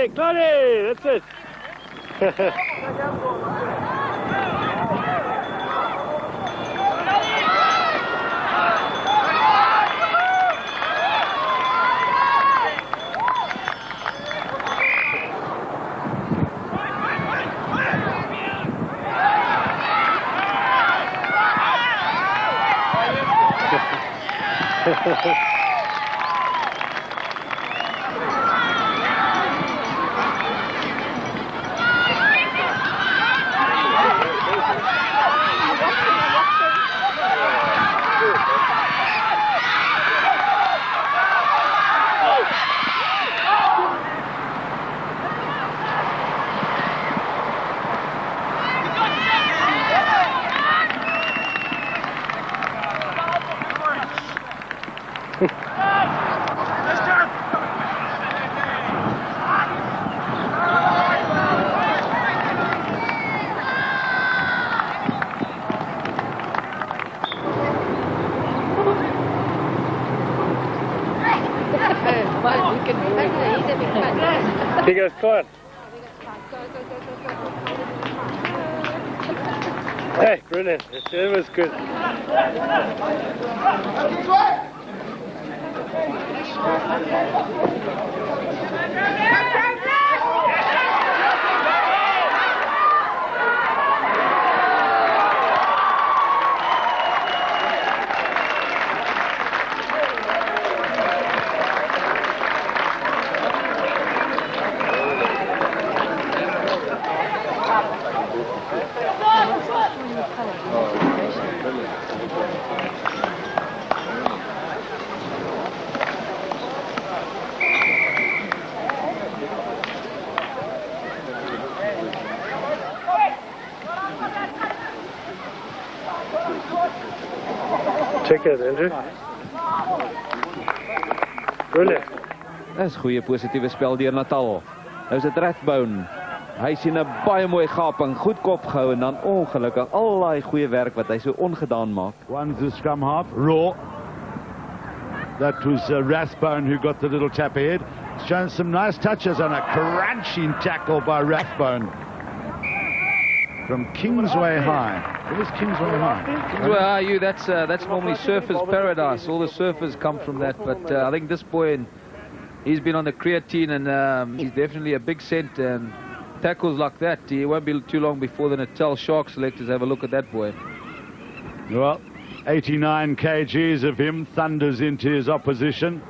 Clyde, that's it. Here goes Clyde. Hey, brilliant. It was good. Check it, Andrew. Brilliant. Dis goeie positiewe spel deur Natal. Nou is dit Rathbone. Hy sien 'n baie mooi gaping, goed kop gehou en dan ongelukkig al daai goeie werk wat hy so ongedaan maak. One's the scrum half, Raw. That was Rathbone who got the little tap ahead. Shown some nice touches on a crunching tackle by Rathbone. From Kingsway High. Where's Kingsway High? Kingsway High, that's normally surfers' paradise. All the surfers come from that, but I think this boy, he's been on the creatine and he's definitely a big cent, and tackles like that, he won't be too long before the Natal Shark selectors have a look at that boy. Well, 89 kgs of him thunders into his opposition.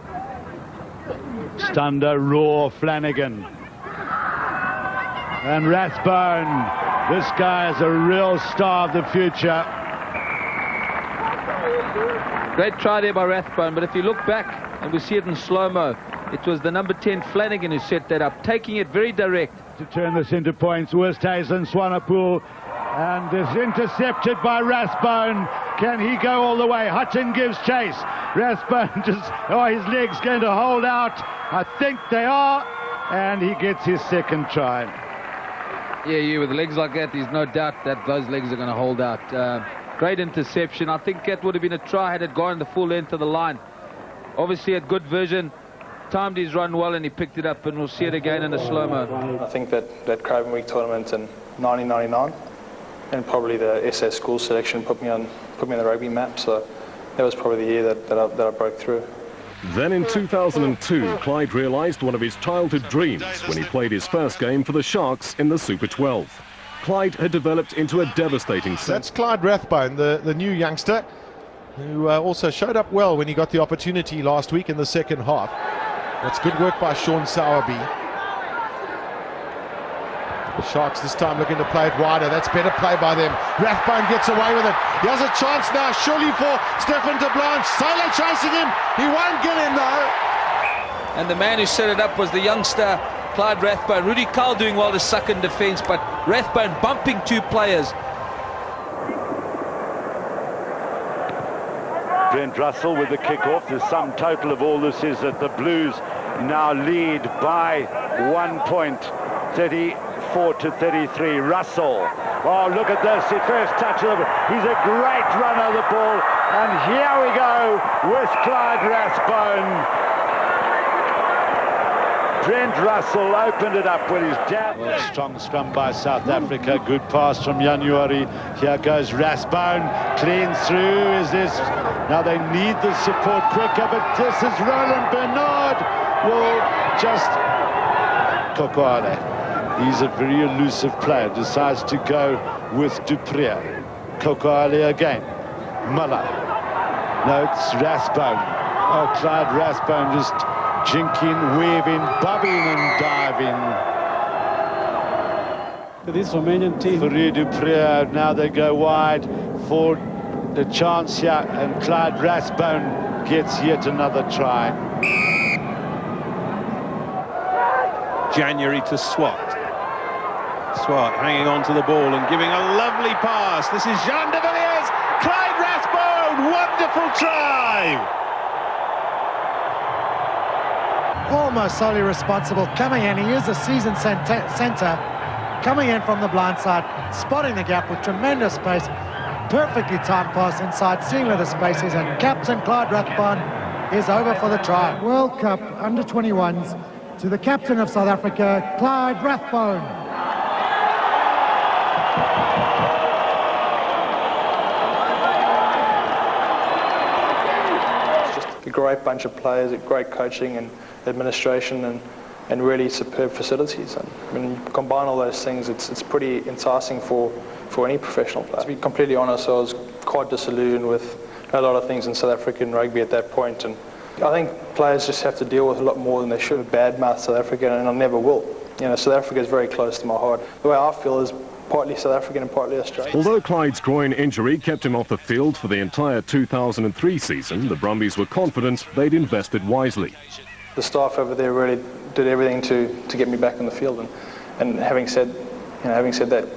Stunder, Raw, Flanagan. And Rathbone. This guy is a real star of the future. Great try there by Rathbone, but if you look back, and we see it in slow-mo, it was the number 10 Flanagan who set that up, taking it very direct. To turn this into points, Westhuizen, Swanepoel, and is intercepted by Rathbone. Can he go all the way? Hutton gives chase. Rathbone just, his leg's going to hold out. I think they are, and he gets his second try. Yeah, with legs like that, there's no doubt that those legs are going to hold out. Great interception. I think that would have been a try had it gone the full length of the line. Obviously, had good vision, timed his run well, and he picked it up, and we'll see it again in the slow-mo. I think that Craven Week tournament in 1999, and probably the SS school selection put me on the rugby map. So that was probably the year that I broke through. Then in 2002, Clyde realised one of his childhood dreams when he played his first game for the Sharks in the Super 12. Clyde had developed into a devastating set. That's Clyde Rathbone, the new youngster, who also showed up well when he got the opportunity last week in the second half. That's good work by Sean Sowerby. The Sharks this time looking to play it wider. That's better play by them. Rathbone gets away with it. He has a chance now, surely for Stefan de Blanche. Sailor chasing him. He won't get him though. And the man who set it up was the youngster Clyde Rathbone. Rudy Carl doing well to suck in defence, but Rathbone bumping two players. Brent Russell with the kick-off. The sum total of all this is that the Blues now lead by 1 point, 34-33. Russell. Oh, look at this. His first touch of it. He's a great runner of the ball. And here we go with Clyde Rathbone. Trent Russell opened it up with his jab. Well, strong scrum by South Africa. Good pass from January. Here goes Rathbone. Clean through. Is this... Now they need the support quicker, but this is Roland Bernard will just... Kokoale. He's a very elusive player. Decides to go with Dupree. Kokoale again. Muller. No, it's Rathbone. Oh, Clyde Rathbone just jinking, waving, bobbing and diving. For this Romanian team. Dupree, now they go wide for the chance here, and Clyde Rathbone gets yet another try. January to Swart. Swart hanging on to the ball and giving a lovely pass. This is Jean de Villiers. Clyde Rathbone, wonderful try. Almost solely responsible coming in. He is a seasoned centre coming in from the blind side, spotting the gap with tremendous pace, perfectly timed pass inside, seeing where the space is, and captain Clyde Rathbone is over for the try. World Cup under-21s to the captain of South Africa, Clyde Rathbone. A great bunch of players, great coaching and administration, and really superb facilities. And when you combine all those things, it's pretty enticing for any professional player. To be completely honest, I was quite disillusioned with a lot of things in South African rugby at that point, and I think players just have to deal with a lot more than they should. Badmouth South Africa, and I never will. You know, South Africa is very close to my heart. The way I feel is partly South African and partly Australian. Although Clyde's groin injury kept him off the field for the entire 2003 season, the Brumbies were confident they'd invested wisely. The staff over there really did everything to get me back on the field, and having said that,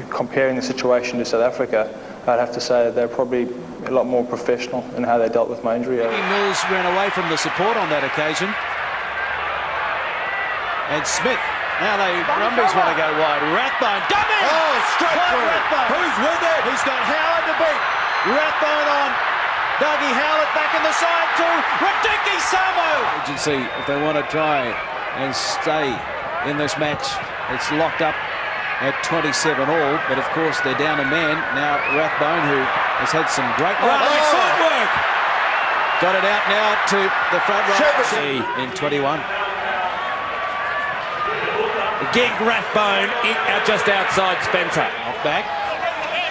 comparing the situation to South Africa, I'd have to say that they're probably a lot more professional in how they dealt with my injury. Mills ran away from the support on that occasion, and Smith. Now the Brumbies want to go wide. Rathbone, dummy! Oh, straight through. Rathbone. Who's with it? He's got Howard to beat. Rathbone on. Dougie Howlett back in the side to Radiki Samo. Agency, if they want to try and stay in this match, it's locked up at 27 all, but of course they're down a man. Now Rathbone, who has had some great footwork. Got it out now to the front right in 21. Gig Rathbone just outside Spencer. Off back.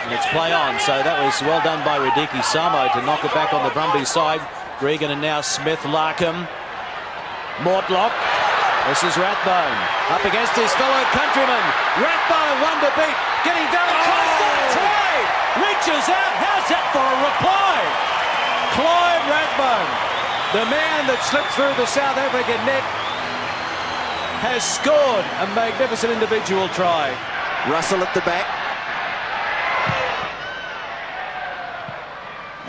And it's play on. So that was well done by Radiki Samo to knock it back on the Brumbies side. Regan and now Smith, Larkham. Mortlock. This is Rathbone. Up against his fellow countryman. Rathbone, one to beat. Getting very close to the try. Reaches out. How's that for a reply? Clyde Rathbone, the man that slipped through the South African net, has scored a magnificent individual try. Russell at the back.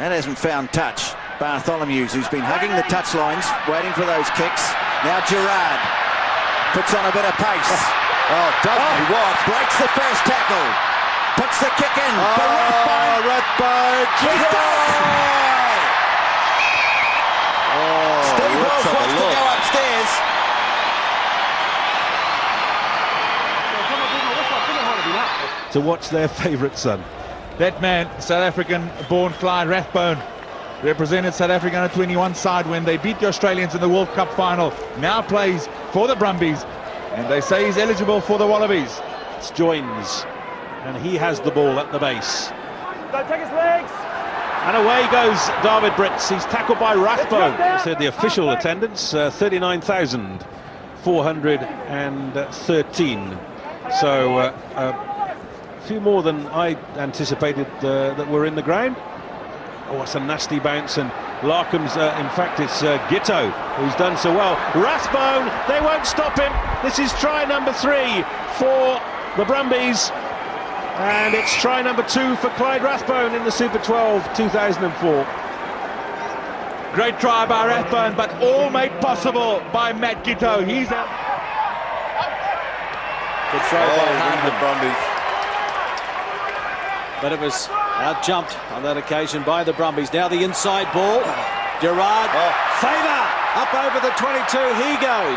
That hasn't found touch. Bartholomew's, who's been hugging the touchlines, waiting for those kicks. Now Gerard puts on a bit of pace. Breaks the first tackle. Puts the kick in. Rathbone. He's done it! Steve Wells wants to go upstairs. To watch their favourite son. That man, South African-born Clyde Rathbone, represented South Africa under 21 side when they beat the Australians in the World Cup final. Now plays for the Brumbies, and they say he's eligible for the Wallabies. It's Joins, and he has the ball at the base. Don't take his legs. And away goes David Brits. He's tackled by Rathbone. Said the official attendance 39,413. So a few more than I anticipated that were in the ground. Oh, it's a nasty bounce, and Larkham's, in fact, it's Gitto who's done so well. Rathbone, they won't stop him. This is try number 3 for the Brumbies, and it's try number 2 for Clyde Rathbone in the Super 12 2004. Great try by Rathbone, but all made possible by Matt Gitto. He's out. Good throw by Hardman. The Brumbies. But it was out-jumped on that occasion by the Brumbies. Now the inside ball. Gerard, Fader, up over the 22, he goes.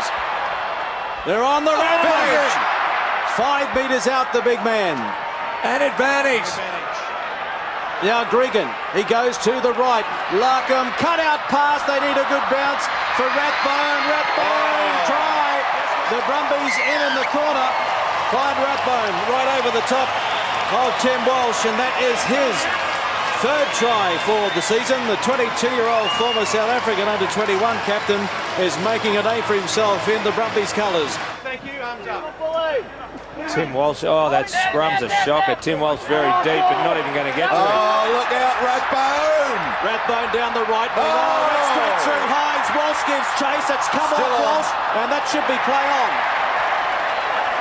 They're on the rampage. 5 metres out, the big man. An advantage. Now Gregan, he goes to the right. Larkham, cut out pass. They need a good bounce for Rathbone. Rathbone, try. The Brumbies in the corner. Clyde Rathbone right over the top of Tim Walsh, and that is his third try for the season. The 22-year-old former South African under-21 captain is making a name for himself in the Brumbies colours. Thank you, arms up. Tim Walsh, oh, that scrum's a shocker. Tim Walsh very deep, but not even going to get to it. Oh, look out, Rathbone! Rathbone down the right wing. Oh, that's straight through Hines. Walsh gives chase. That's come off Walsh, and that should be play on.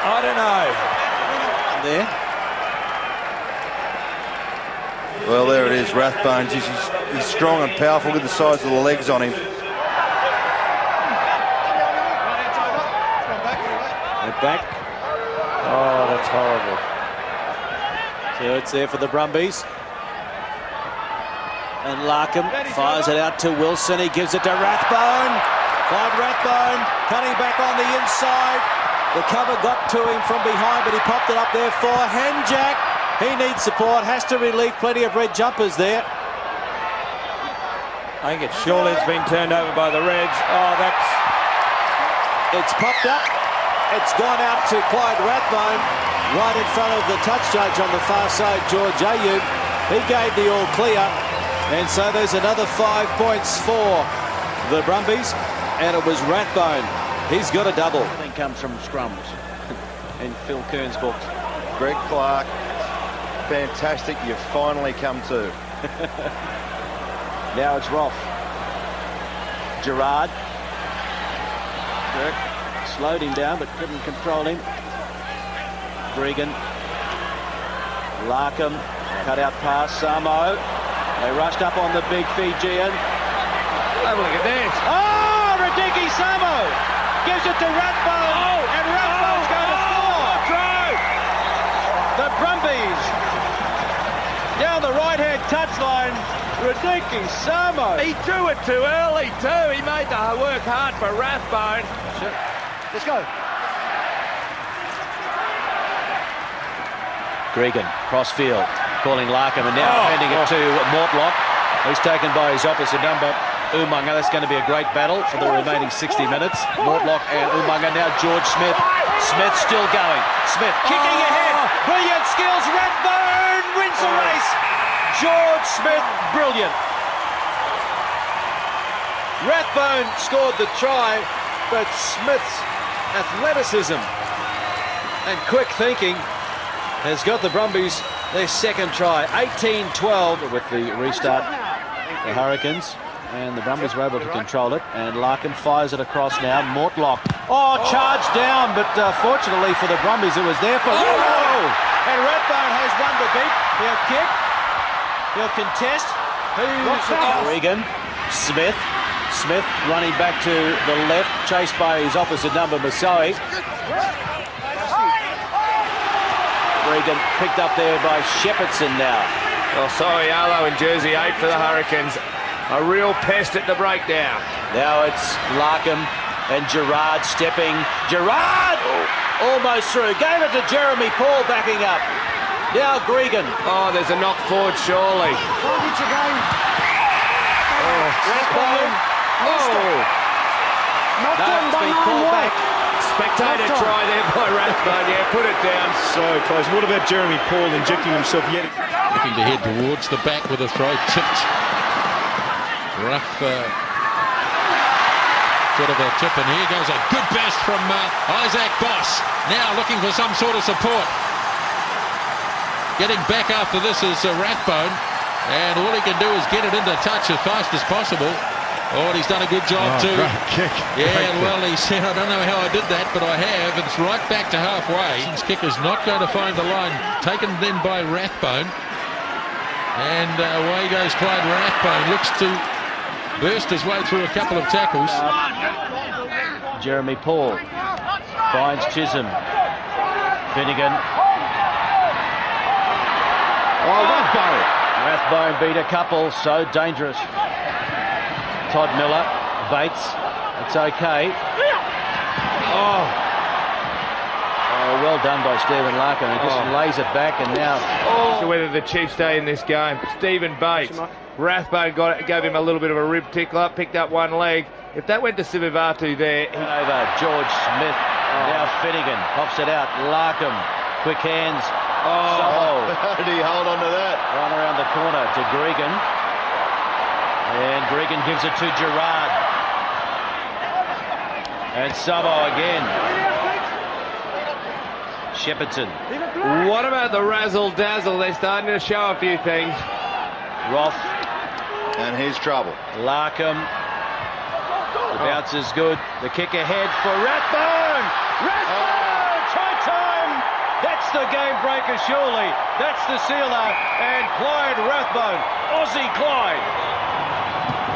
I don't know. There. Well, there it is, Rathbone. He's strong and powerful with the size of the legs on him. Back. Oh, that's horrible. So it's there for the Brumbies. And Larkham fires it out to Wilson. He gives it to Rathbone. Clyde Rathbone cutting back on the inside. The cover got to him from behind, but he popped it up there for Henjack. He needs support, has to relieve plenty of red jumpers there. I think it's surely it's been turned over by the Reds. Oh, that's... It's popped up. It's gone out to Clyde Rathbone, right in front of the touch judge on the far side, George Ayub. He gave the all clear, and so there's another 5 points for the Brumbies, and it was Rathbone. He's got a double. Everything comes from scrums in Phil Kern's books. Greg Clark, fantastic. You've finally come to. Now it's Roth. Gerard. Dirk slowed him down but couldn't control him. Gregan. Larkham. Cut out pass. Samo. They rushed up on the big Fijian. Have a look at that. Oh, Radicki Samo gives it to Rathbone. And Rathbone's going to score. The Brumbies down the right-hand touchline. Radicki Samo. He drew it too early too. He made the work hard for Rathbone. Let's go. Gregan, crossfield, calling Larkham, and now handing it to Mortlock. He's taken by his opposite number, Umaga. That's going to be a great battle for the remaining 60 minutes. Mortlock and Umaga. Now George Smith. Smith still going. Smith kicking ahead. Brilliant skills. Rathbone wins the race. George Smith, brilliant. Rathbone scored the try, but Smith's athleticism and quick thinking has got the Brumbies their second try. 18-12 with the restart. The Hurricanes and the Brumbies were able to control it, and Larkham fires it across now. Mortlock. Oh, charged down, but fortunately for the Brumbies, it was there for... Oh! And Rathbone has one to beat. He'll kick. He'll contest. Who's Regan? Smith. Smith running back to the left, chased by his opposite number, Masoi. Regan picked up there by Shepherdson now. Oh, sorry, Arlo in jersey 8 for the Hurricanes. A real pest at the breakdown. Now it's Larkham and Gerard stepping. Gerard! Almost through. Gave it to Jeremy Paul backing up. Now Gregan. Oh, there's a knock forward, surely. Rathbone. Oh! No, it's been called back. Spectator try there by Rathbone. Yeah, put it down. So close. What about Jeremy Paul injecting himself yet? Looking to head towards the back with a throw tipped. Rough bit of a tip, and here goes a good burst from Isaac Boss. Now looking for some sort of support. Getting back after this is Rathbone, and all he can do is get it into touch as fast as possible. Oh, and he's done a good job too. Great kick. Yeah, Great well, he said, I don't know how I did that, but I have. It's right back to halfway. His kick is not going to find the line. Taken then by Rathbone. And away goes Clyde Rathbone. Looks to burst his way through a couple of tackles. Jeremy Paul finds Chisholm. Finnegan. Oh, Rathbone. Rathbone beat a couple, so dangerous. Todd Miller, Bates, it's okay. Oh, Well, well done by Stephen Larkin. He just lays it back, and now... So whether the Chiefs stay in this game. Stephen Bates. Rathbone gave him a little bit of a rib tickle up, picked up one leg. If that went to Sivivatu there... Over George Smith. Now Finnegan pops it out. Larkham, quick hands. How did he hold on to that? Run around the corner to Gregan. And Gregan gives it to Gerard. And Sabo again. Shepperton. What about the razzle-dazzle? They're starting to show a few things. Roth. And here's trouble. Larkham. The bounce is good. The kick ahead for Rathbone. Rathbone! Try time! That's the game breaker, surely. That's the sealer. And Clyde Rathbone, Aussie Clyde,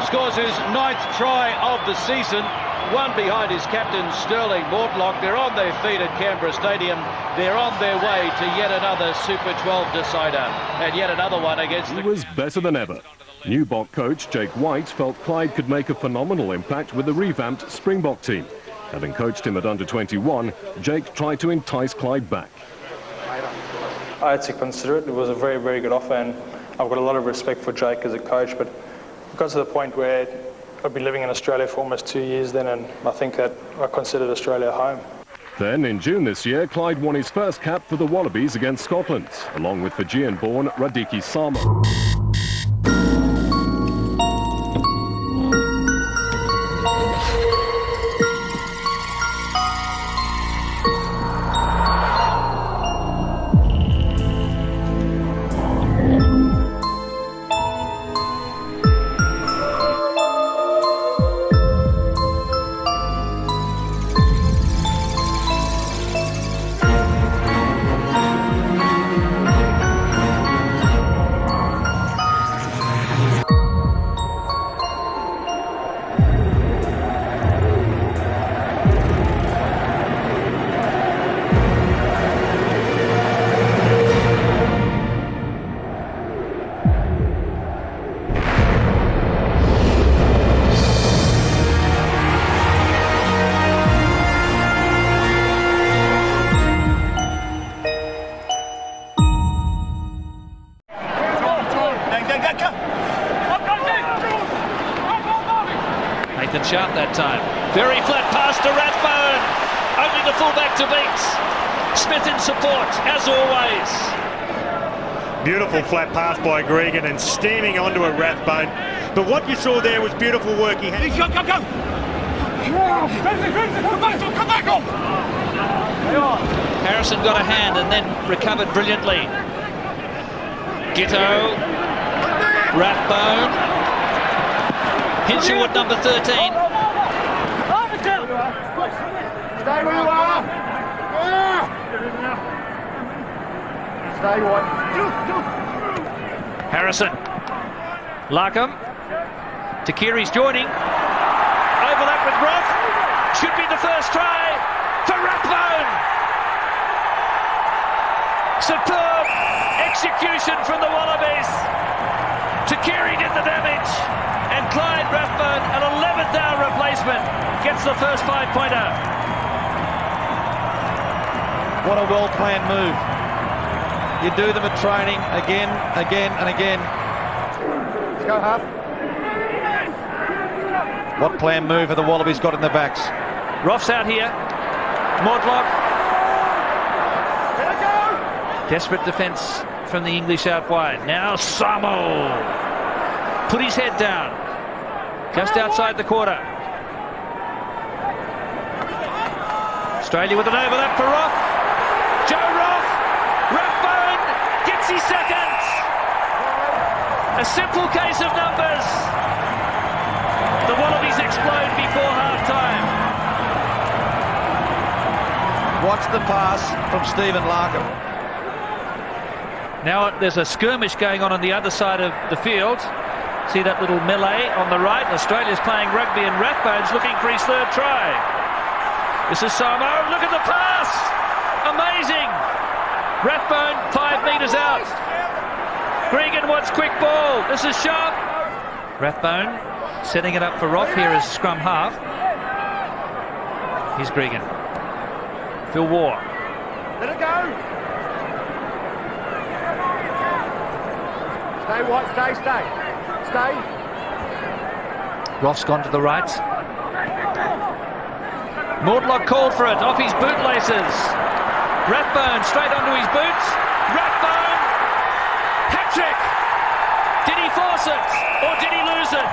scores his 9th try of the season. One behind his captain, Sterling Mortlock. They're on their feet at Canberra Stadium. They're on their way to yet another Super 12 decider. And yet another one against He was better than ever. New Bok coach Jake White felt Clyde could make a phenomenal impact with the revamped Springbok team. Having coached him at under-21, Jake tried to entice Clyde back. I had to consider it. It was a very, very good offer, and I've got a lot of respect for Jake as a coach, but it got to the point where I've been living in Australia for almost 2 years then, and I think that I considered Australia home. Then, in June this year, Clyde won his first cap for the Wallabies against Scotland, along with Fijian-born Radiki Samo. Nathan Sharp that time. Very flat pass to Rathbone. Only the fullback to beat. Smith in support, as always. Beautiful flat pass by Gregan and steaming onto a Rathbone. But what you saw there was beautiful work. He had... Go! Come back on! Harrison got a hand and then recovered brilliantly. Gitto. Rathbone. Hinshaw at number 13. Stay where you are! Stay what? Harrison. Larkham. Takiri's joining. Overlap with Roth. Should be the first try for Rathbone. Superb execution from the Wallabies. Takiri did the damage. And Clyde Rathbone, an 11th hour replacement, gets the first 5-pointer. What a well-planned move. You do them at training again, and again. Let's go, half. What planned move have the Wallabies got in their backs? Roth's out here. Mortlock. Desperate defence from the English out wide. Now Samo. Put his head down. Just outside the quarter. Australia with an overlap for Roth. Joe Roth. Rathbone gets his second. A simple case of numbers. The Wallabies explode before half-time. Watch the pass from Stephen Larkham. Now there's a skirmish going on the other side of the field. See that little melee on the right? Australia's playing rugby and Rathbone's looking for his third try. This is Samo. Look at the pass! Amazing! Rathbone 5 metres out. Gregan wants quick ball. This is Sharp. Rathbone setting it up for Roth here as scrum half. Here's Gregan. Phil Waugh. Let it go. Stay, White, stay. Stay. Roth's gone to the right. Mortlock called for it, off his bootlaces. Rathbone straight onto his boots. Rathbone! Hat-trick! Did he force it, or did he lose it?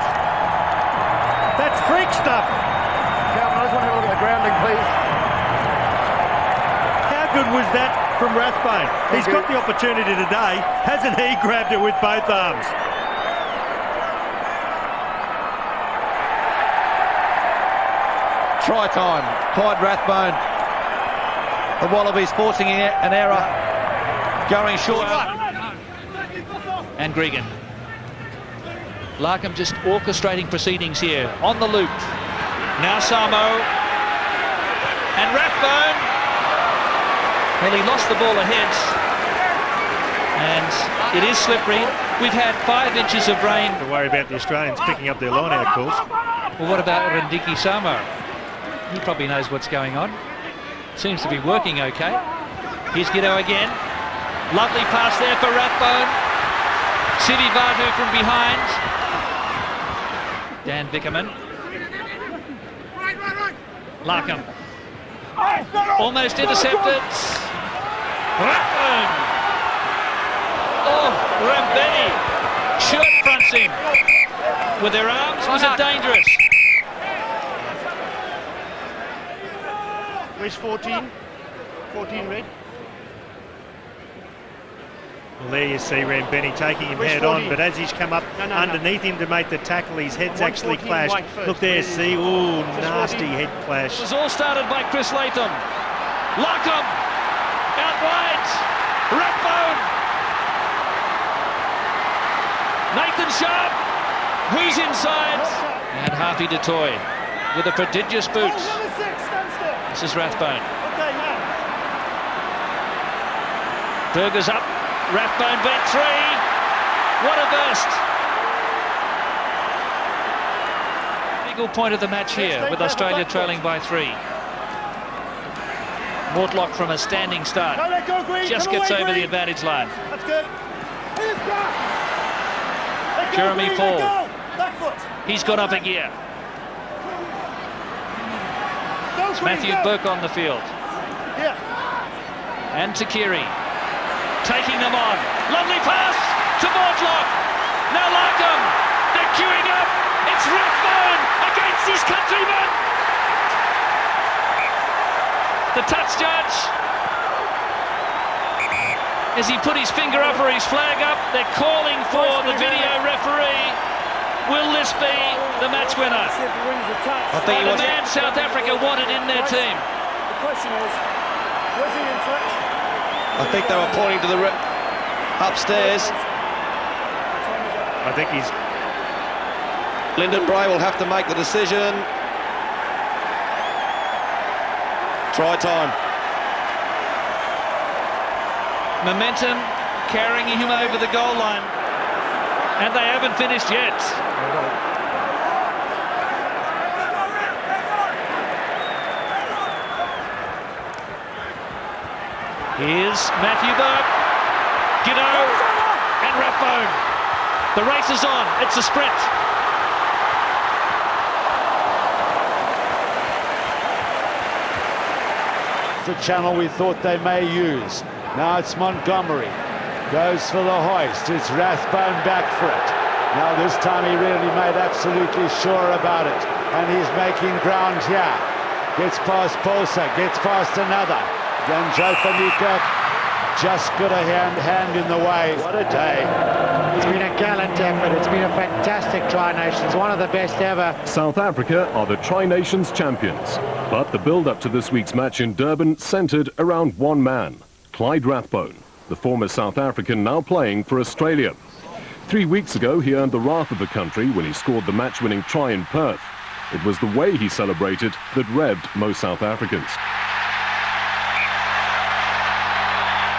That's freak stuff. Calvin, I just want to have a look at the grounding, please. How good was that from Rathbone? He's got the opportunity today. Hasn't he grabbed it with both arms? Try time. Clyde Rathbone. The Wallabies forcing an error. Going short. And Gregan. Larkham just orchestrating proceedings here. On the loop. Now Samo. And Rathbone. Well, he lost the ball ahead. And it is slippery. We've had 5 inches of rain. Don't worry about the Australians picking up their line-out calls. Well, what about Rugby Samo? He probably knows what's going on. Seems to be working okay. Here's Giteau again. Lovely pass there for Rathbone. Sivivatu from behind. Dan Vickerman. Larkham. Almost intercepted. Rathbone. Oh, Rambeni. Shirt fronts him. With their arms, was it dangerous? Where's 14? 14 red. Well, there you see Rambeni taking him head on, but as he's come up underneath him to make the tackle, his head's actually clashed. Look there, see, ooh, nasty head clash. It was all started by Chris Latham. Larkham, out wide, Rathbone. Nathan Sharp, who's inside? And Harvey de Toy with a prodigious boot. This is Rathbone. Burger's up. Rathbone beat 3. What a burst. Eagle point of the match here with Australia trailing by 3. Mortlock from a standing start. Just gets over the advantage line. That's good. Jeremy Paul. He's got up a gear. Matthew Burke on the field. And Takiri. Taking them on. Lovely pass to Mortlock. Now Larkham. They're queuing up. It's Rathbone against his countryman. The touch judge. As he put his finger up or his flag up, they're calling for the video referee. Will this be the match winner? I think the man South Africa wanted in their team. The question is, was he in touch? I think they were pointing to the upstairs. I think he's... Lyndon Bray will have to make the decision. Try time. Momentum carrying him over the goal line. And they haven't finished yet. Here's Matthew Burke, Giteau and Rathbone. The race is on, it's a sprint. The channel we thought they may use. Now it's Montgomery. Goes for the hoist. It's Rathbone back for it. Now this time he really made absolutely sure about it. And he's making ground here. Gets past Bolsa, gets past another. Then Jofanika just got a hand in the way. What a day. It's been a gallant effort. It's been a fantastic Tri-Nations, one of the best ever. South Africa are the Tri-Nations champions. But the build-up to this week's match in Durban centred around one man, Clyde Rathbone, the former South African now playing for Australia. 3 weeks ago, he earned the wrath of the country when he scored the match-winning try in Perth. It was the way he celebrated that revved most South Africans.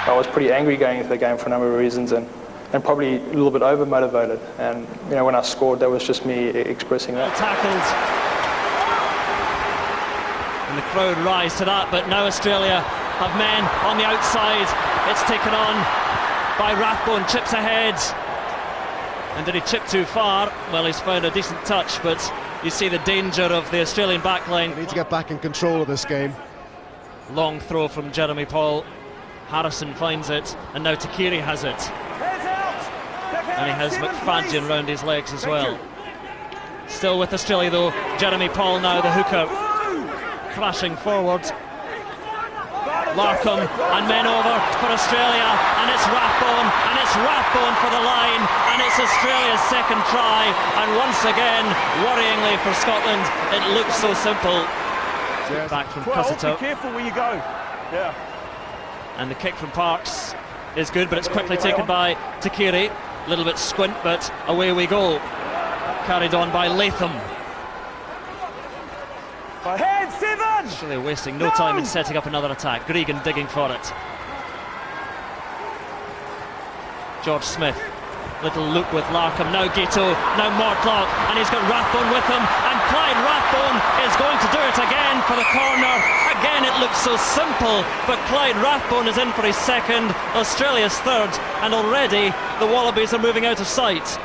I was pretty angry going into the game for a number of reasons and probably a little bit over-motivated. And, you know, when I scored, that was just me expressing that. Tackled. And the crowd rise to that, but now Australia of men on the outside. It's taken on by Rathbone, chips ahead. And did he chip too far? Well, he's found a decent touch, but you see the danger of the Australian backline. They need to get back in control of this game. Long throw from Jeremy Paul. Harrison finds it, and now Takiri has it. And he has McFadden round his legs as well. Still with Australia though, Jeremy Paul now, the hooker, crashing forward. Larkham and men over for Australia, and it's Rathbone for the line, and it's Australia's second try, and once again, worryingly for Scotland, it looks so simple. Yes. Back from Well, Cusito. be careful where you go. Yeah. And the kick from Parks is good, but it's quickly taken by Takiri. A little bit squint, but away we go. Carried on by Latham. Ahead, Seven! Australia wasting no time in setting up another attack. Gregan digging for it. George Smith. Little loop with Larkham. Now Gato. Now Mortlock. And he's got Rathbone with him. And Clyde Rathbone is going to do it again for the corner. Again, it looks so simple. But Clyde Rathbone is in for his second. Australia's third. And already the Wallabies are moving out of sight.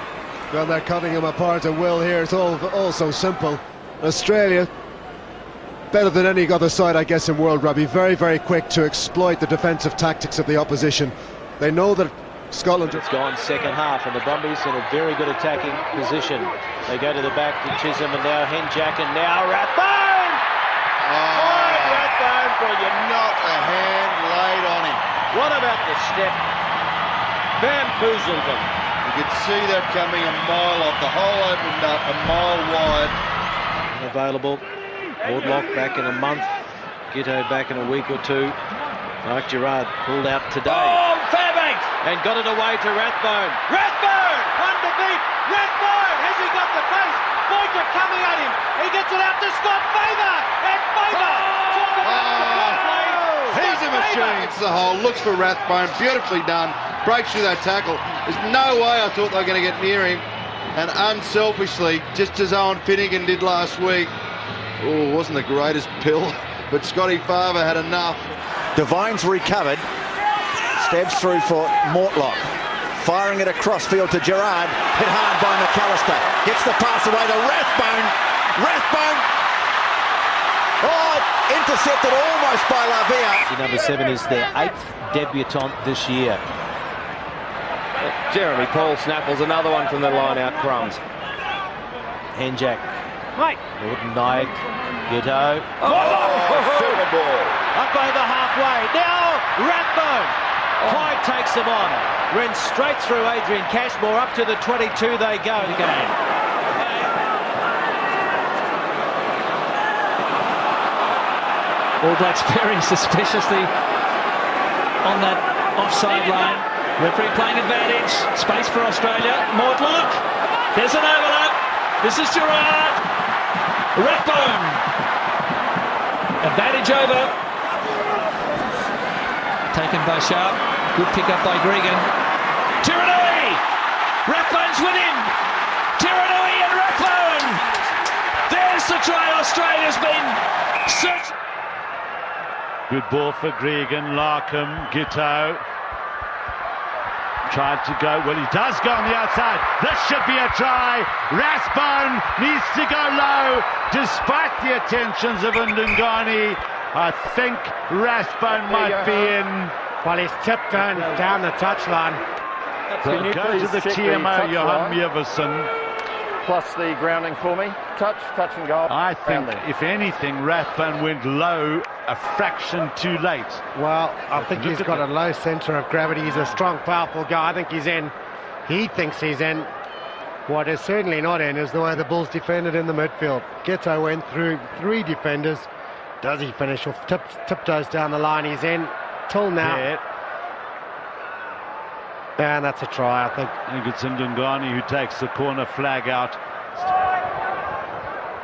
Well, they're cutting him apart at will here. It's all so simple. Australia, better than any other side, I guess, in World Rugby. Very, very quick to exploit the defensive tactics of the opposition. They know that Scotland... It's gone second half, and the Brumbies in a very good attacking position. They go to the back to Chisholm, and now Henjack, and now Rathbone! Clyde Rathbone, for you, not a hand laid on him. What about the step? Bamboozled them. You could see that coming a mile off. The hole opened up a mile wide. Available. Wardlock back in a month. Gitto back in a week or two. Mike Gerard pulled out today. Oh, Fairbanks! And got it away to Rathbone. Rathbone! One to beat. Rathbone! Has he got the pace? Boyka coming at him. He gets it out to Scott Faber. And Faber! He's a machine. It's the hole. Looks for Rathbone. Beautifully done. Breaks through that tackle. There's no way I thought they were going to get near him. And unselfishly, just as Owen Finnegan did last week. Oh, wasn't the greatest pill, but Scotty Faber had enough. Devine's recovered. Stabs through for Mortlock. Firing it across field to Gerard. Hit hard by McAllister. Gets the pass away to Rathbone. Rathbone. Oh, intercepted almost by Lavia. Number 7 is their 8th debutant this year. Jeremy Paul snaffles another one from the line out, crumbs. Henjack. Mate. Gordon Naik. Gitto. Super ball. Up over halfway. Now Rathbone. Clyde takes them on. Runs straight through Adrian Cashmore. Up to the 22 they go again. All Blacks very suspiciously on that offside line. Referee playing advantage. Space for Australia. Mortlock. There's an overlap. This is Gerard. Rathbone. Advantage over. Taken by Sharp. Good pick up by Gregan. Tiranui. Rathbone's winning. Tiranui and Rathbone. There's the try Australia's been searching. Good ball for Gregan. Larkham, Gitto. Tried to go, well, he does go on the outside. This should be a try. Rathbone needs to go low, despite the attentions of Ndungane. I think Rathbone might be in. Well, he's tipped down the touchline. Go to the TMO, Johan Mjevison. Plus the grounding for me. Touch and goal. I think, if anything, Rathbone went low a fraction too late. Well, I think he's got a low centre of gravity. He's a strong, powerful guy. I think he's in. He thinks he's in. What is certainly not in is the way the Bulls defended in the midfield. Ghetto went through 3 defenders. Does he finish off tiptoes down the line? He's in. Till now. Yeah. And that's a try, I think. I think it's Ndungane who takes the corner flag out.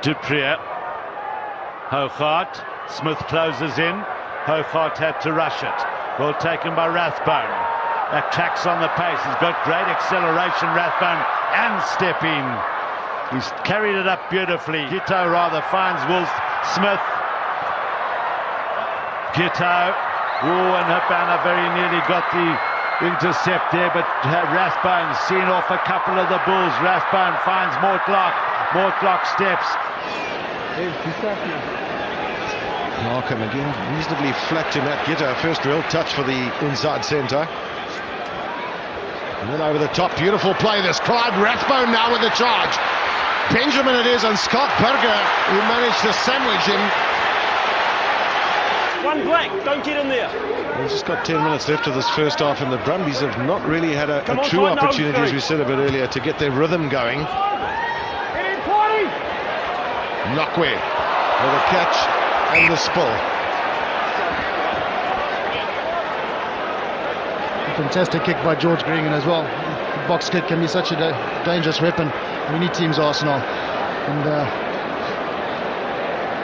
Duprier. Hougaard. Smith closes in. Hougaard had to rush it. Well taken by Rathbone. Attacks on the pace. He's got great acceleration, Rathbone, and stepping. He's carried it up beautifully. Gitto rather finds Will Smith. Gitto Oh, and Habana very nearly got the intercept there, but Rathbone seen off a couple of the bulls. Rathbone finds Mortlock. Mortlock steps. Larkham again reasonably flat in that Gitto. First real touch for the inside centre. And then over the top, beautiful play. There's Clyde Rathbone now with the charge. Benjamin it is, and Scott Berger who managed to sandwich him. One black, don't get in there. We've just got 10 minutes left of this first half, and the Brumbies have not really had a true opportunity, as we said a bit earlier, to get their rhythm going. Nokwe with a catch and the spill. Fantastic kick by George Gregan as well. The box kick can be such a dangerous weapon in any team's arsenal. And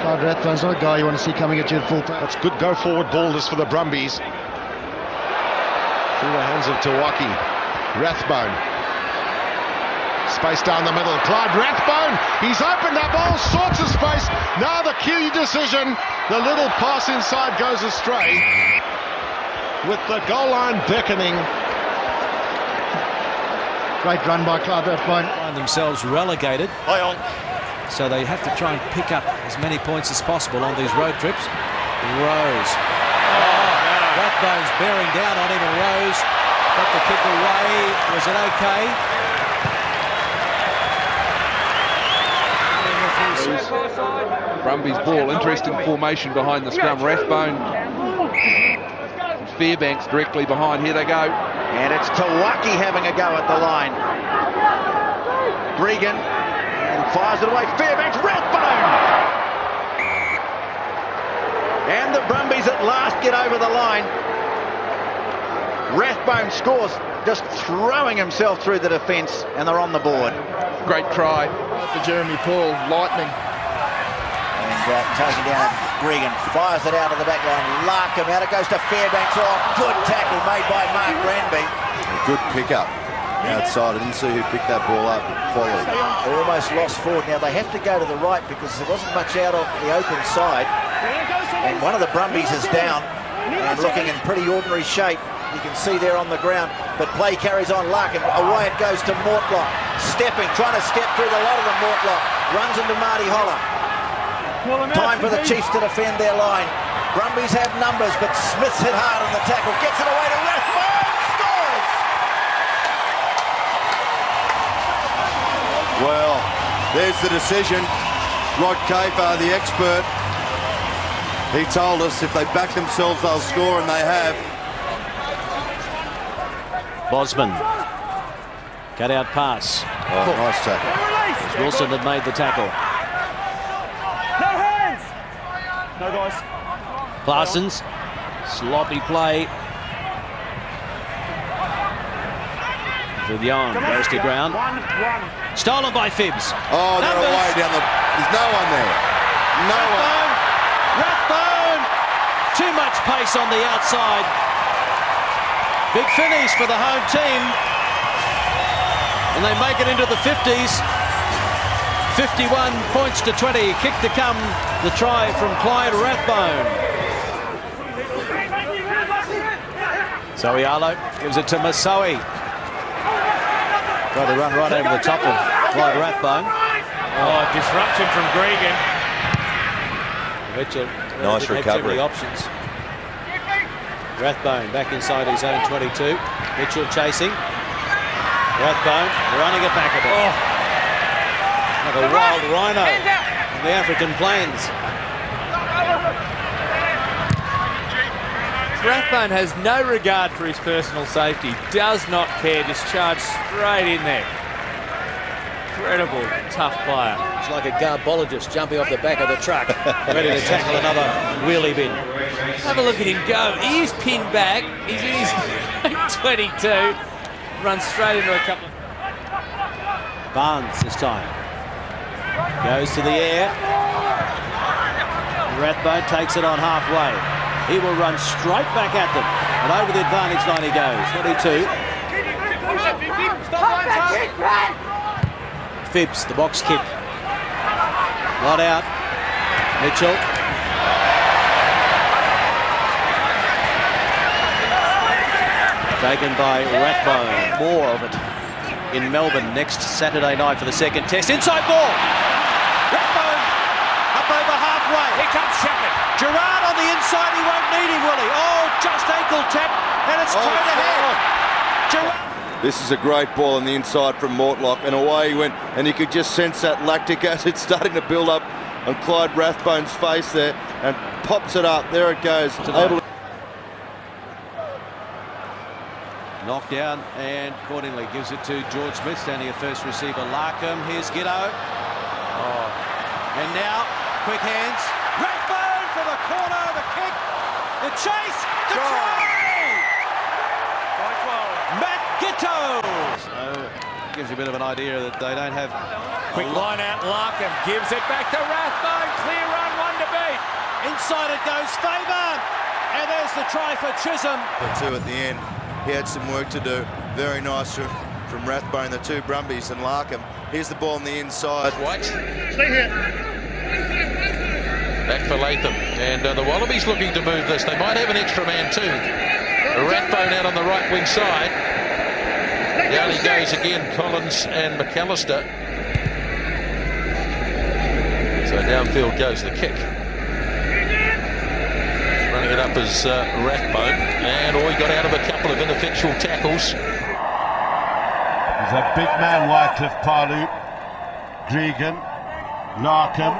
Clyde Rathbone's not a guy you want to see coming at you at full power. That's good go forward ball this for the Brumbies. Through the hands of Tawaki. Rathbone. Space down the middle. Clyde Rathbone. He's opened up all sorts of space. Now the key decision. The little pass inside goes astray. With the goal line beckoning. Great run by Clyde Rathbone. Find themselves relegated. So they have to try and pick up as many points as possible on these road trips. Rose. Rathbone's bearing down on him, and Rose got the kick away. Was it okay? Brumbies ball. Interesting formation behind the scrum. Rathbone. Fairbanks directly behind. Here they go. And it's Tawaki having a go at the line. Gregan fires it away. Fairbanks, Rathbone! And the Brumbies at last get over the line. Rathbone scores, just throwing himself through the defence, and they're on the board. Great try for Jeremy Paul, lightning. And taken down, Gregan fires it out of the back line. Larkham out, it goes to Fairbanks. Oh, good tackle made by Mark Granby. A good pickup outside. I didn't see who picked that ball up. Followed. They almost lost forward. Now they have to go to the right because there wasn't much out on the open side. And one of the Brumbies is down and looking in pretty ordinary shape. You can see there on the ground, but play carries on. Larkham, away it goes to Mortlock. Stepping, trying to step through the lot of them. Mortlock runs into Marty Holler. Time for the Chiefs to defend their line. Brumbies have numbers, but Smith's hit hard on the tackle. Gets it away to Rathbone. Scores! Well, there's the decision. Rod Kafar, the expert, he told us if they back themselves, they'll score, and they have. Bosman. Cut out pass. Oh, nice tackle. Wilson had made the tackle. No hands! No, guys. Parsons. Sloppy play. Villian goes to ground. Stolen by Phibbs. Oh, they're away down the... There's no one there. No one. Rathbone! Too much pace on the outside. Big finish for the home team. And they make it into the 50s. 51 points to 20. Kick to come. The try from Clyde Rathbone. Soialo gives it to Masoe. Tried to run right over the top of Clyde Rathbone. Oh, disruption from Gregan. Mitchell Nice didn't have too many recovery. options. Rathbone back inside his own 22. Mitchell chasing. Rathbone running it back a bit. Like a wild rhino in the African plains. Rathbone has no regard for his personal safety. Does not care. Just charge straight in there. Incredible tough player. It's like a garbologist jumping off the back of the truck, ready to tackle another wheelie bin. Have a look at him go. He is pinned back. He's in his 22. Runs straight into a couple of... Barnes this time. Goes to the air. Rathbone takes it on halfway. He will run straight back at them. And over the advantage line he goes. 22. Phibbs, the box kick. Not out. Mitchell. Taken by Rathbone. More of it in Melbourne next Saturday night for the second test. Inside ball. Rathbone up over halfway. Here comes Shepherd. Gerard on the inside. He won't need him, will he? Oh, just ankle tap, and it's towed ahead. Gerard. This is a great ball on the inside from Mortlock, and away he went, and you could just sense that lactic acid starting to build up on Clyde Rathbone's face there, and pops it up. There it goes. Knocked down, and accordingly gives it to George Smith, standing at first receiver. Larkham, here's Giddo. Oh. And now, quick hands. Rathbone for the corner, the kick, the chase, the try! Matt Gitto! So, gives you a bit of an idea that they don't have... Quick line out, Larkham gives it back to Rathbone. Clear run, one to beat. Inside it goes, Faber! And there's the try for Chisholm. The two at the end. He had some work to do. Very nice from Rathbone, the two Brumbies, and Larkham. Here's the ball on the inside. White. Stay here. Back for Latham. And the Wallabies looking to move this. They might have an extra man too. Rathbone out on the right wing side. Down he goes again, Collins and McAllister. So downfield goes the kick. Running it up as Rathbone, and he got out of a couple of ineffectual tackles. He's a big man, Wycliffe Palu, Gregan, Larkham.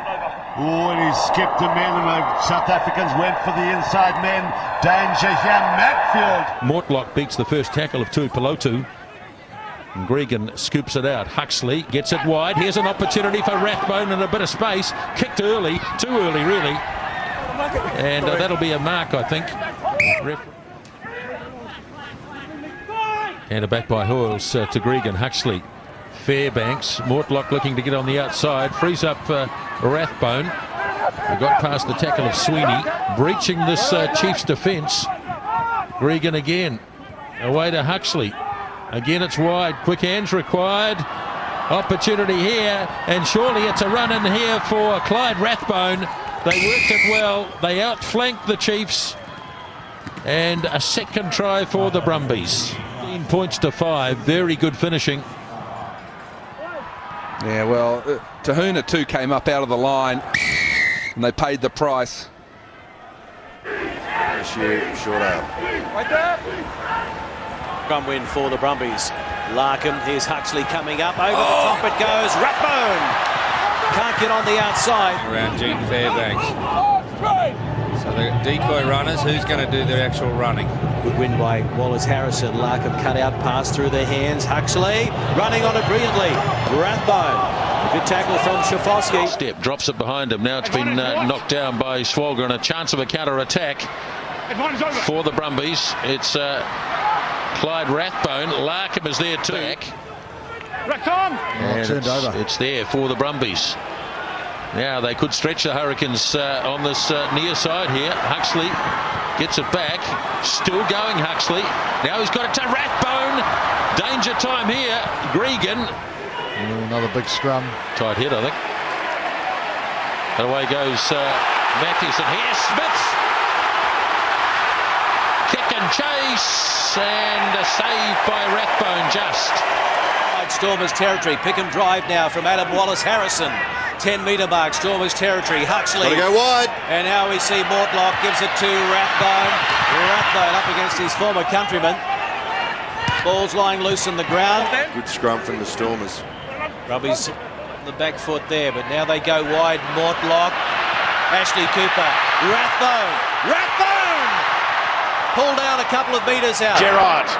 Oh, and he skipped the men, and the South Africans went for the inside men. Danger here, Matfield. Mortlock beats the first tackle of Tuipulotu. And Gregan scoops it out. Huxley gets it wide. Here's an opportunity for Rathbone and a bit of space. Kicked early, too early really. And that'll be a mark, I think. Handed back by Hoyles to Gregan. Huxley. Fairbanks. Mortlock looking to get on the outside. Frees up Rathbone. He got past the tackle of Sweeney. Breaching this Chiefs defence. Gregan again. Away to Huxley. Again it's wide. Quick hands required. Opportunity here. And surely it's a run in here for Clyde Rathbone. They worked it well. They outflanked the Chiefs. And a second try for the Brumbies. 15 points to 5. Very good finishing. Yeah, well, Tahuna too came up out of the line and they paid the price. Short out. Right there. Scrum win for the Brumbies. Larkham, here's Huxley coming up. Over the top it goes. Rathbone can't get on the outside. Around Gene Fairbanks. So the decoy runners, who's going to do the actual running? Good win by Wallace Harrison. Larkham cut out, pass through their hands. Huxley running on it brilliantly. Rathbone. A good tackle from Schafowski. Step drops it behind him. Now it's been knocked down by Swalger, and a chance of a counter-attack for the Brumbies. It's Clyde Rathbone. Larkham is there too. And it's there for the Brumbies. Now they could stretch the Hurricanes on this near side here. Huxley gets it back. Still going Huxley. Now he's got it to Rathbone. Danger time here. Gregan. Another big scrum. Tight hit, I think. And away goes Matthews. And here's Smith. Kick and chase. And a save by Rathbone just. Stormers territory. Pick and drive now from Adam Wallace Harrison. 10-metre mark, Stormers territory. Huxley. Gotta go wide. And now we see Mortlock gives it to Rathbone. Rathbone up against his former countryman. Ball's lying loose on the ground. Good scrum from the Stormers. Rugby's on the back foot there, but now they go wide. Mortlock. Ashley Cooper. Rathbone. Rathbone! Pulled out a couple of metres out. Gerard.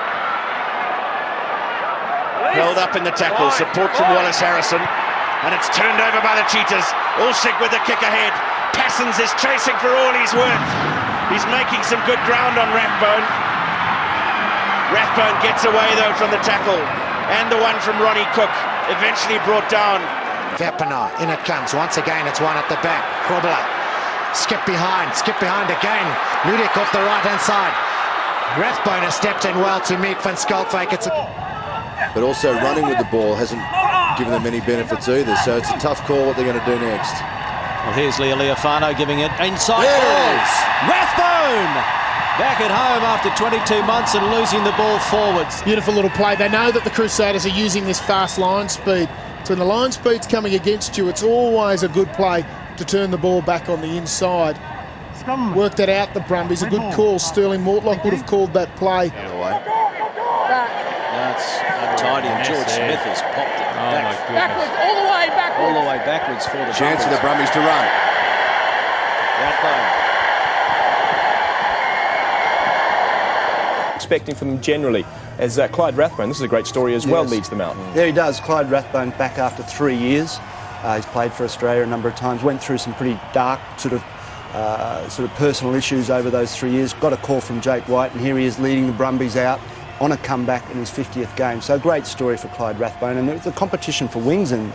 Held up in the tackle, support from Wallace Harrison, and it's turned over by the Cheetahs. Ulsik with the kick ahead. Passons is chasing for all he's worth. He's making some good ground on Rathbone. Rathbone gets away though from the tackle, and the one from Ronnie Cook, eventually brought down. Vepana, in it comes. Once again, it's one at the back. Krobler. Skip behind again. Ludik off the right-hand side. Rathbone has stepped in well to meet Van Skalkwyk. But also running with the ball hasn't given them any benefits either, so it's a tough call what they're going to do next. Well, here's Leofano giving it inside. Rathbone! Back at home after 22 months and losing the ball forwards. Beautiful little play. They know that the Crusaders are using this fast line speed. So when the line speed's coming against you, it's always a good play to turn the ball back on the inside. Worked that out, the Brumbies. A good call. Sterling Mortlock would have called that play. That's untidy, and George Smith has popped it back. Backwards, all the way backwards. All the way backwards for the Chance for the Brumbies to run. Rathbone. Expecting from them generally, as Clyde Rathbone, this is a great story as well, leads them out. Yeah, he does. Clyde Rathbone back after 3 years. He's played for Australia a number of times, went through some pretty dark sort of personal issues over those 3 years. Got a call from Jake White, and here he is leading the Brumbies out on a comeback in his 50th game. So great story for Clyde Rathbone. And the competition for wings in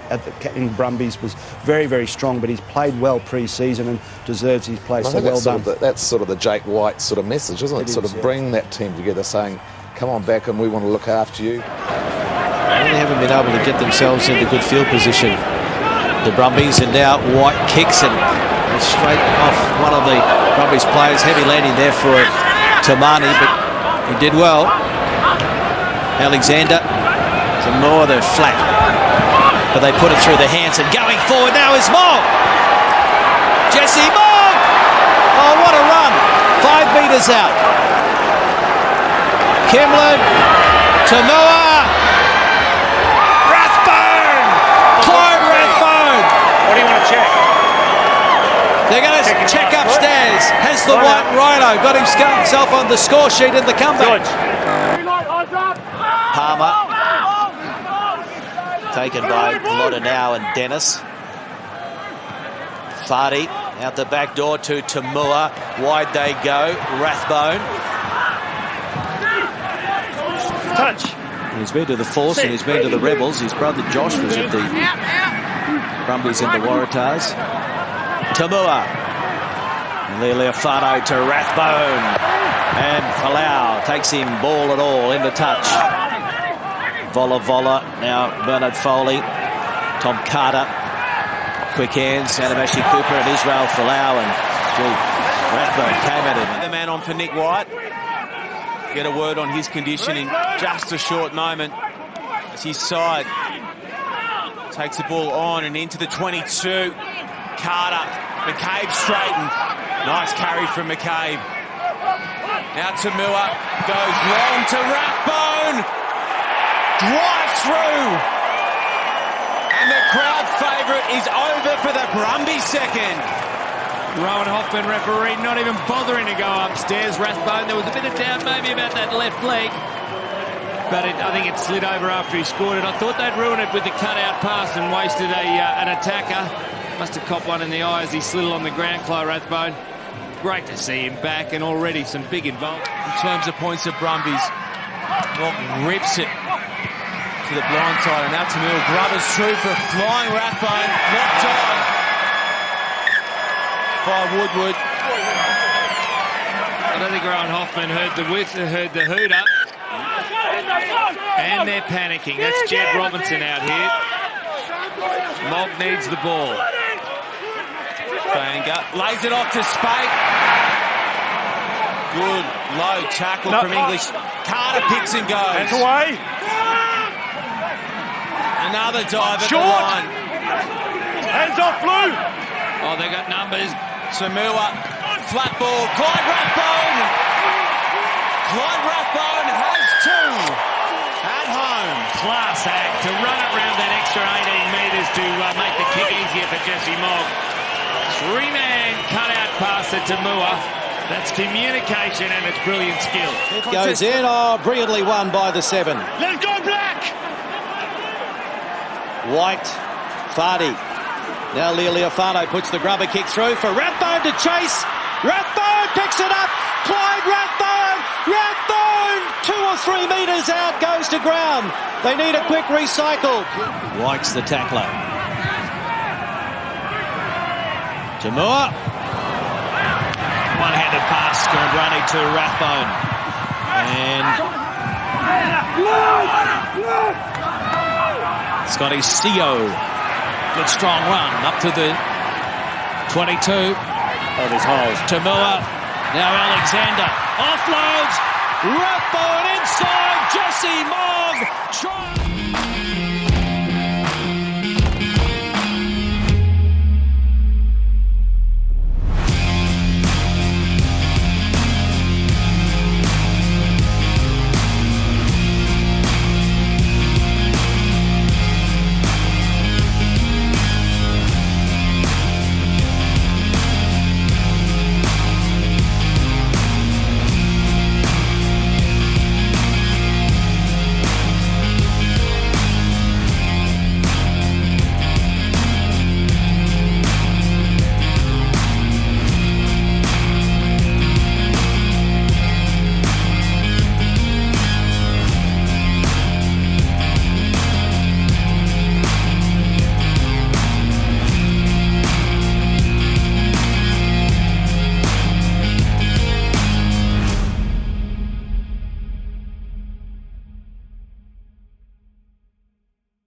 Brumbies was very, very strong, but he's played well pre-season and deserves his place. So well done. That's sort of the Jake White sort of message, isn't it? Bringing that team together, saying, come on back and we want to look after you. They haven't been able to get themselves into good field position, the Brumbies, and now White kicks and straight off one of the Brumbies players. Heavy landing there for Tamani, but he did well. Alexander, some more, they're flat, but they put it through the hands, and going forward now is Mogg. Jesse Mogg! Oh, what a run! 5 metres out. Kimlin, Tamua, Rathbone! Clyde Rathbone! What do you want to check? They're going to check upstairs. Has the white rhino got himself on the score sheet in the comeback? Palmer, taken by Lotta now and Dennis. Fardy out the back door to Tamua. Wide they go. Rathbone. Touch. He's been to the Force and he's been to the Rebels. His brother Josh was at the Brumbies and the Waratahs. Tamua. Lealiafano to Rathbone. And Falau takes him ball and all into touch. Vola, now Bernard Foley, Tom Carter, quick hands, Anamashi Cooper and Israel Folau, and Rathbone came at him. The man on for Nick White. Get a word on his condition in just a short moment as his side takes the ball on and into the 22. Carter, McCabe straightened. Nice carry from McCabe. Now Tamua goes long to Rathbone. Drives through, and the crowd favourite is over for the Brumbies second. Rowan Hoffman, referee, not even bothering to go upstairs. Rathbone, there was a bit of doubt maybe about that left leg, but I think it slid over after he scored it. I thought they'd ruin it with the cut-out pass and wasted an attacker. Must have copped one in the eye as he slid along the ground, Clyde Rathbone. Great to see him back, and already some big involvement. In terms of points of Brumbies, rips it to the blind side, and now Tamil grubbers through for a flying Rathbone, knocked on by Woodward. I don't think Rowan Hoffman heard the hooter. And they're panicking. That's Jed Robinson out here. Mogg needs the ball. Banger lays it off to Spate. Good low tackle from English. Carter picks and goes. Hands away. Another dive at the line. Hands off, Blue. Oh, they got numbers. Samua, flat ball. Clyde Rathbone. Clyde Rathbone has two at home. Class act to run it round that extra 18 metres to make the kick easier for Jesse Mogg. Three-man cut-out pass to Tamua. That's communication and it's brilliant skill. It goes in. Oh, brilliantly won by the 7. Let it go, Black. White, Fardy. Now Lealiafano puts the grubber kick through for Rathbone to chase. Rathbone picks it up. Clyde Rathbone. Rathbone 2 or 3 metres out, goes to ground. They need a quick recycle. White's the tackler. Tamua. One-handed pass, Scorbrani to Rathbone. And Scotty Seo. Good strong run up to the 22 of his holes. Tamua. Now Alexander. Offloads. Rathbone inside. Jesse Mogg. Try.